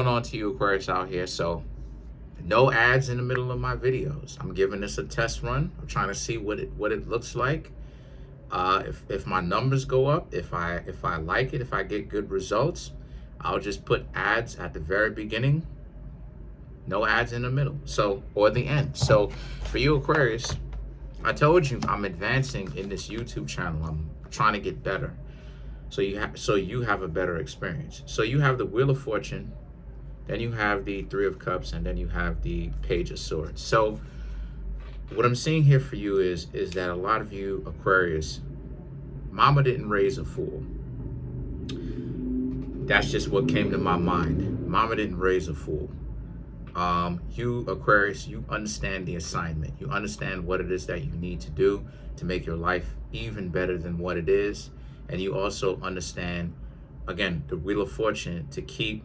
On to you, Aquarius, out here. So no ads in the middle of my videos. I'm giving this a test run. I'm trying to see what it looks like. If my numbers go up, if I like it, if I get good results, I'll just put ads at the very beginning. No ads in the middle. So, or the end. So for you, Aquarius, I told you I'm advancing in this YouTube channel. I'm trying to get better. So you have a better experience. So you have the Wheel of Fortune, then you have the Three of Cups, and then you have the Page of Swords. So what I'm seeing here for you is that a lot of you Aquarius, mama didn't raise a fool. That's just what came to my mind. Mama didn't raise a fool. You Aquarius, you understand the assignment. You understand what it is that you need to do to make your life even better than what it is. And you also understand, again, the Wheel of Fortune, to keep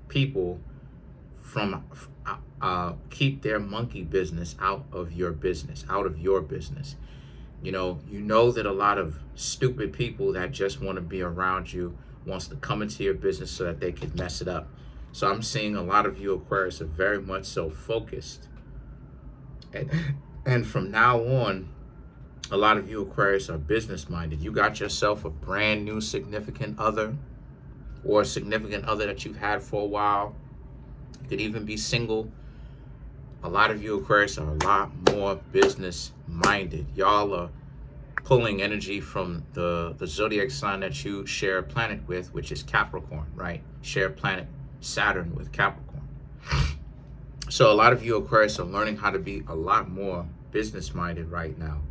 people from keep their monkey business out of your business, You know that a lot of stupid people that just want to be around you wants to come into your business so that they can mess it up. So I'm seeing a lot of you Aquarius are very much so focused, and from now on, a lot of you Aquarius are business minded. You got yourself a brand new significant other, or a significant other that you've had for a while. You could even be single. A lot of you Aquarius are a lot more business minded. Y'all are pulling energy from the zodiac sign that you share a planet with, which is Capricorn, right? Share planet Saturn with Capricorn. So a lot of you Aquarius are learning how to be a lot more business minded right now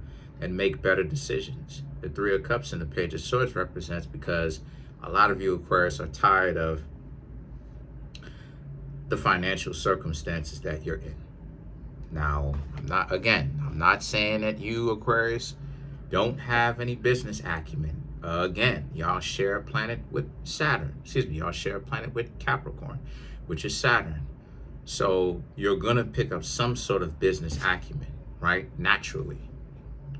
and make better decisions. The Three of Cups and the Page of Swords represents because a lot of you Aquarius are tired of the financial circumstances that you're in. Now, I'm not saying that you Aquarius don't have any business acumen. Again, y'all share a planet with Saturn. Y'all share a planet with Capricorn, which is Saturn. So you're gonna pick up some sort of business acumen, right? Naturally,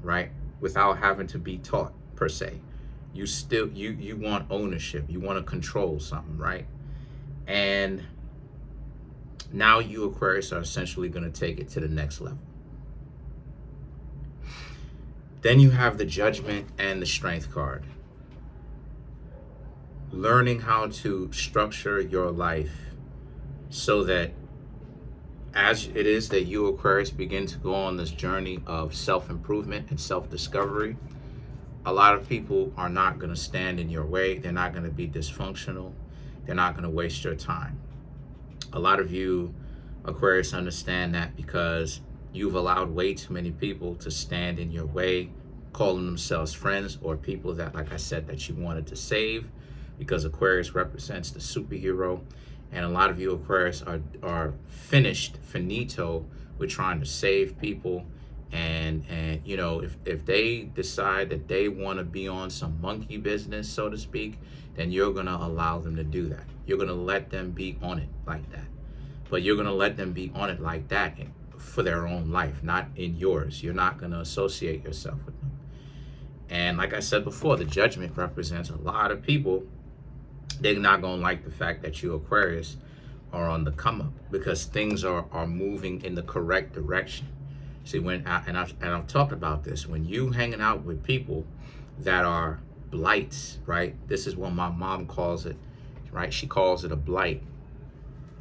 right? Without having to be taught per se. You want ownership. You want to control something, right? And now you Aquarius are essentially going to take it to the next level. Then you have the Judgment and the Strength card. Learning how to structure your life so that as it is that you Aquarius begin to go on this journey of self-improvement and self-discovery, a lot of people are not going to stand in your way. They're not going to be dysfunctional. They're not going to waste your time. A lot of you Aquarius understand that because you've allowed way too many people to stand in your way, calling themselves friends or people that, like I said, that you wanted to save, because Aquarius represents the superhero. And a lot of you Aquarius are finito with trying to save people. And you know, if they decide that they want to be on some monkey business, so to speak, then you're going to allow them to do that. You're going to let them be on it like that. But you're going to let them be on it like that for their own life, not in yours. You're not going to associate yourself with them. And like I said before, the Judgment represents a lot of people. They're not going to like the fact that you Aquarius are on the come up, because things are moving in the correct direction. See, I've talked about this, when you hanging out with people that are blights, right? This is what my mom calls it, right? She calls it a blight,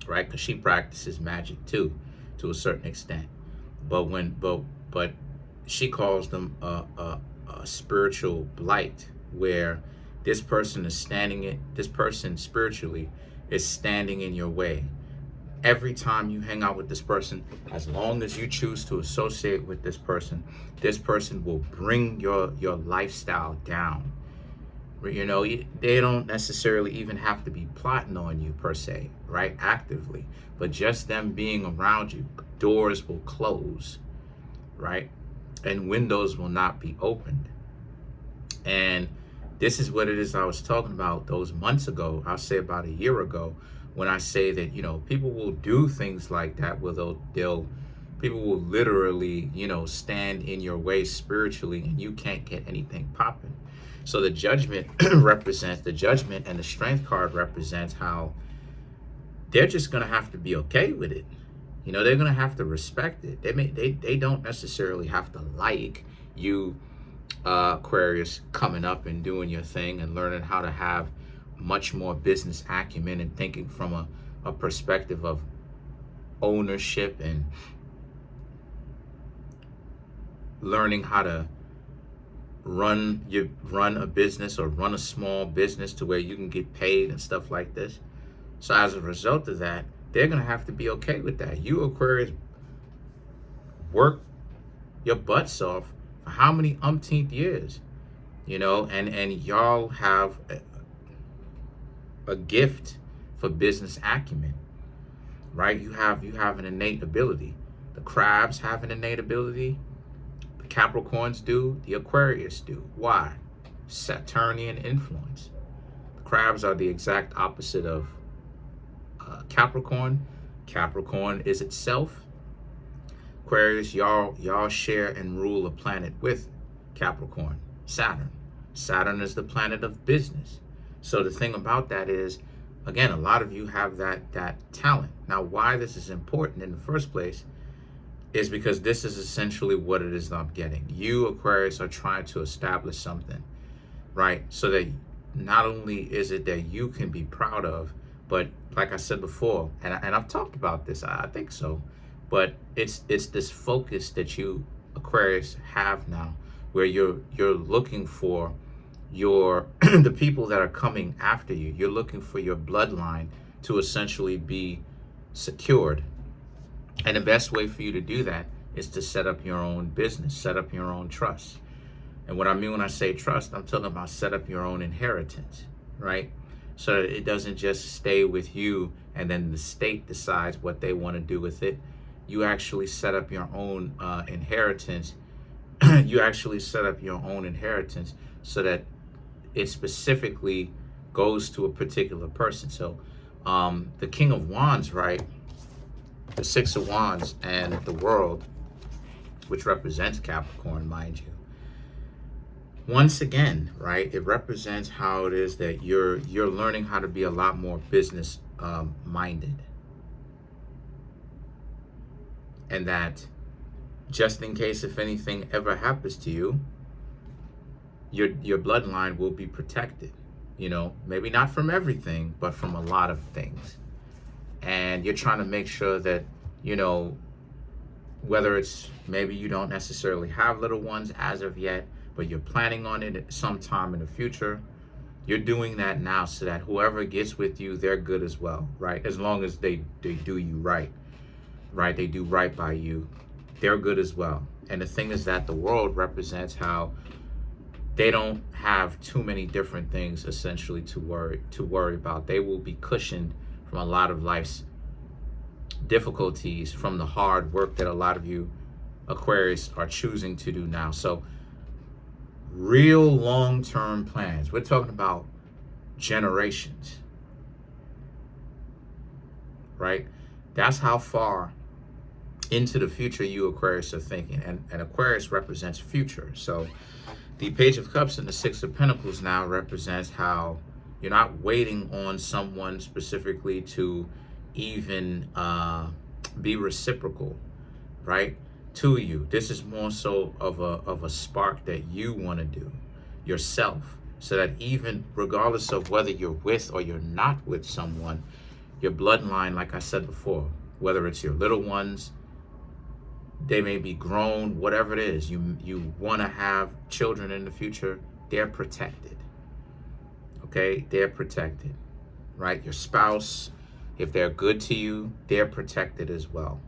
right? Because she practices magic too, to a certain extent. But she calls them a spiritual blight, where this person spiritually is standing in your way. Every time you hang out with this person, as long as you choose to associate with this person will bring your lifestyle down. You know, they don't necessarily even have to be plotting on you per se, right? Actively, but just them being around you, doors will close, right? And windows will not be opened. And this is what it is I was talking about those months ago. I'll say about a year ago, when I say that, you know, people will do things like that where people will literally, you know, stand in your way spiritually, and you can't get anything popping. So the Judgment represents the Judgment, and the Strength card represents how they're just going to have to be okay with it. You know, they're going to have to respect it. They don't necessarily have to like you, Aquarius, coming up and doing your thing and learning how to have much more business acumen and thinking from a perspective of ownership and learning how to run a business or run a small business to where you can get paid and stuff like this. So as a result of that, they're going to have to be okay with that. You, Aquarius, work your butts off for how many umpteenth years, you know, and y'all have a gift for business acumen, right? You have an innate ability. The crabs have an innate ability. The Capricorns do. The Aquarius do. Why? Saturnian influence. The crabs are the exact opposite of Capricorn. Capricorn is itself. Aquarius, y'all share and rule a planet with Capricorn, Saturn. Saturn is the planet of business. So the thing about that is, again, a lot of you have that talent. Now, why this is important in the first place is because this is essentially what it is I'm getting. You, Aquarius, are trying to establish something, right? So that not only is it that you can be proud of, but like I said before, and I've talked about this, I think so, but it's this focus that you, Aquarius, have now, where you're looking for your the people that are coming after you. You're looking for your bloodline to essentially be secured. And the best way for you to do that is to set up your own business, set up your own trust. And what I mean when I say trust, I'm talking about set up your own inheritance, right? So that it doesn't just stay with you and then the state decides what they want to do with it. You actually set up your own inheritance. You actually set up your own inheritance so that it specifically goes to a particular person. So the King of Wands, right? The Six of Wands and the World, which represents Capricorn, mind you. Once again, right, it represents how it is that you're learning how to be a lot more business minded. And that just in case if anything ever happens to you, your bloodline will be protected. You know, maybe not from everything, but from a lot of things. And you're trying to make sure that, you know, whether it's maybe you don't necessarily have little ones as of yet, but you're planning on it at some time in the future, you're doing that now so that whoever gets with you, they're good as well, right? As long as they do you right, right? They do right by you, they're good as well. And the thing is that the World represents how they don't have too many different things essentially to worry about. They will be cushioned from a lot of life's difficulties from the hard work that a lot of you Aquarius are choosing to do now. So real long-term plans. We're talking about generations, right? That's how far into the future you Aquarius are thinking. And Aquarius represents future. So the Page of Cups and the Six of Pentacles now represents how you're not waiting on someone specifically to even be reciprocal, right, to you. This is more so of a spark that you want to do yourself, so that even regardless of whether you're with or you're not with someone, your bloodline, like I said before, whether it's your little ones, they may be grown, whatever it is, you want to have children in the future, they're protected. Okay, they're protected, right? Your spouse, if they're good to you, they're protected as well.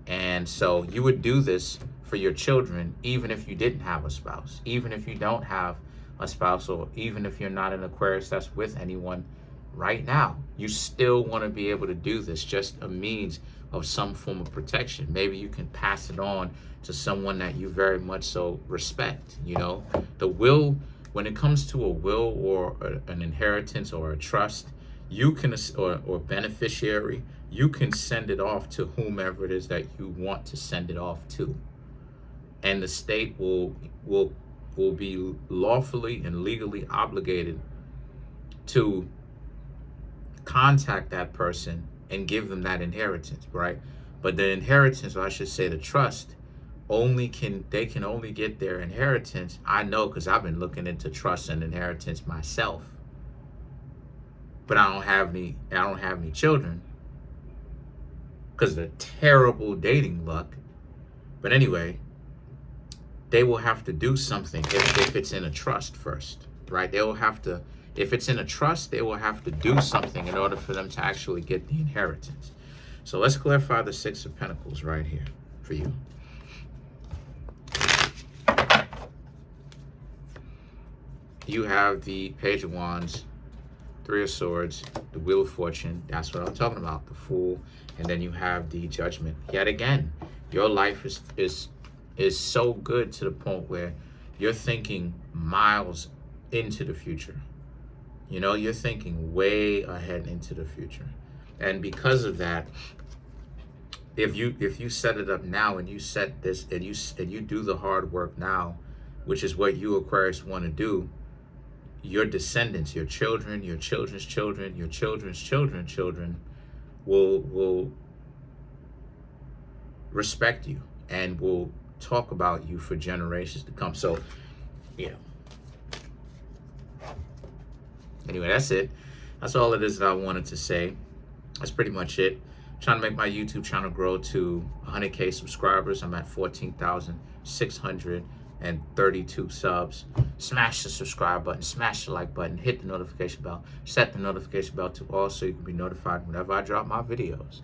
And so you would do this for your children, even if you didn't have a spouse, even if you don't have a spouse, or even if you're not an Aquarius that's with anyone right now, you still want to be able to do this, just a means of some form of protection. Maybe you can pass it on to someone that you very much so respect. You know, the will, when it comes to a will or an inheritance or a trust, you can, or beneficiary, you can send it off to whomever it is that you want to send it off to, and the state will be lawfully and legally obligated to contact that person and give them that inheritance, right? But the inheritance, or I should say the trust, they can only get their inheritance. I know, because I've been looking into trust and inheritance myself. But I don't have any children because of the terrible dating luck. But anyway, they will have to do something if it's in a trust first, right? They will have to, if it's in a trust, they will have to do something in order for them to actually get the inheritance. So let's clarify the Six of Pentacles right here for you. You have the Page of Wands, Three of Swords, the Wheel of Fortune. That's what I'm talking about, the Fool. And then you have the Judgment. Yet again, your life is so good to the point where you're thinking miles into the future. You know, you're thinking way ahead into the future. And because of that, if you set it up now and you set this and you do the hard work now, which is what you Aquarius want to do, your descendants, your children, your children's children, your children's children will respect you and will talk about you for generations to come. So, yeah. Anyway, that's it. That's all it is that I wanted to say. That's pretty much it. I'm trying to make my YouTube channel grow to 100K subscribers. I'm at 14,632 subs. Smash the subscribe button, smash the like button, hit the notification bell, set the notification bell to all so you can be notified whenever I drop my videos.